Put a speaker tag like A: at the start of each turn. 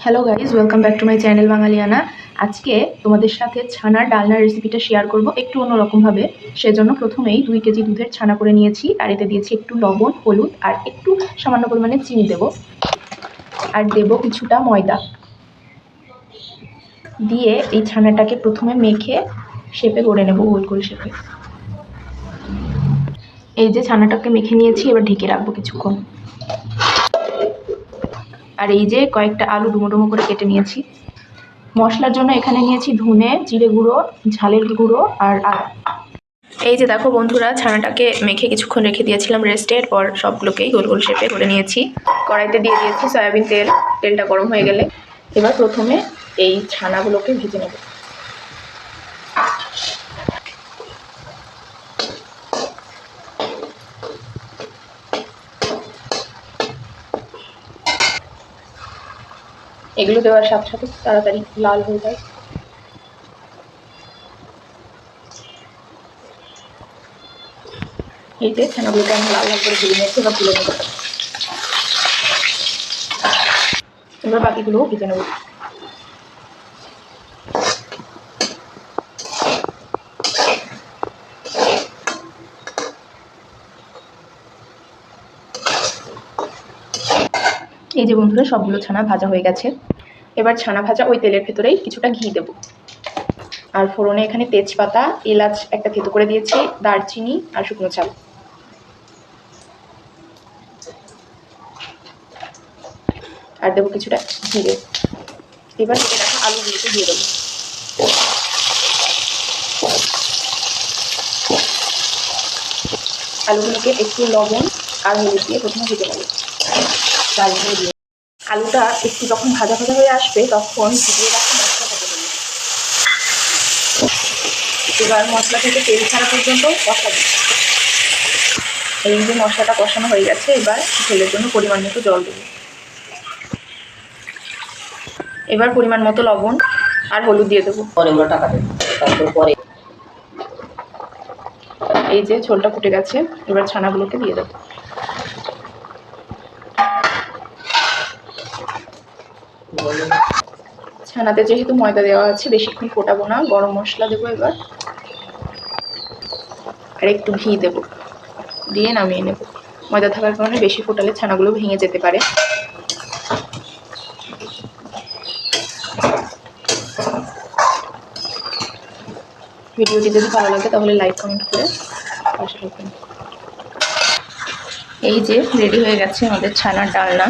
A: Hello guys, welcome back to my channel Bangaliyana. আজকে তোমাদের সাথে ছানার ডালনার রেসিপিটা শেয়ার করব একটু অন্যরকমভাবে। সেজন্য প্রথমেই 2 কেজি দুধের ছানা করে নিয়েছি, আর এতে দিয়েছি একটু লবণ, হলুদ আর একটু সামান্য পরিমাণে চিনি দেব, আর দেব কিছুটা ময়দা। দিয়ে এই ছানাটাকে প্রথমে মেখে শেপে গড়ে নেব, গোল গোল শেপে। এই যে ছানাটাকে মেখে নিয়েছি, এবার ঢেকে রাখবো কিছুক্ষণ। আর এই যে কয়েকটা আলু ডুমো ডুমো করে কেটে নিয়েছি। মশলার জন্য এখানে নিয়েছি ধনে, জিরে গুঁড়ো, ঝালের গুঁড়ো আর আদা। এই যে দেখো বন্ধুরা, ছানাটাকে মেখে কিছুক্ষণ রেখে দিয়েছিলাম রেস্টে। এরপর সবগুলোকেই গোল গোল শেপে করে নিয়েছি। কড়াইতে দিয়ে দিয়েছি সয়াবিন তেল। তেলটা গরম হয়ে গেলে এবার প্রথমে এই ছানাগুলোকে ভেজে নেব। এগুলো দেওয়ার সাথে সাথে তাড়াতাড়ি লাল হয়ে যায়। এই যে ছানাগুলোকে আমি লাল লাল করে ভেজে নিয়েছি, এবার তুলে নেব। এবার বাকিগুলোও ভেজে নেব। এই যে বন্ধুরা, সবগুলো ছানা ভাজা হয়ে গেছে। এবার ছানা ভাজা ওই তেলের ভেতরেই কিছুটা ঘি দেব। আর ফোড়নে এখানে তেজপাতা, এলাচ একটা থেতো করে দিয়েছি, দারচিনি আর শুকনো চাল। আর দেবো কিছুটা জিরে। এবার কেটে রাখা আলুগুলোকে দিয়ে দেবো। আলুগুলোকে একটু লবণ আর হলুদ দিয়ে প্রথমে ভেজে নেব। আলুটা একটু যখন ভাজা ভাজা হয়ে আসবে তখন ভিজিয়ে রাখা মশলাটা দেবো। এবার মশলা থেকে তেল ছাড়া পর্যন্ত কষাবো। এই যে মশলাটা কষানো হয়ে গেছে, এবার ঝোলের জন্য পরিমাণ মতো জল দেবো। এবার পরিমাণ মতো লবণ আর হলুদ দিয়ে দেবো। এই যে ঝোলটা ফুটে গেছে, এবার ছানাগুলোকে দিয়ে দেবো। ছানাতে যেহেতু ময়দা দেওয়া আছে, বেশিক্ষণ ফোটাবো না। গরম মশলা দেবো এবার, আর একটু ঘি দেবো, দিয়ে নামিয়ে নেব। ময়দা থাকার কারণে বেশি ফোটালে ছানাগুলো ভেঙে যেতে পারে। ভিডিওটি যদি ভালো লাগে তাহলে লাইক কমেন্ট করে পাশে থাকবেন। এই যে রেডি হয়ে গেছে আমাদের ছানার ডালনা।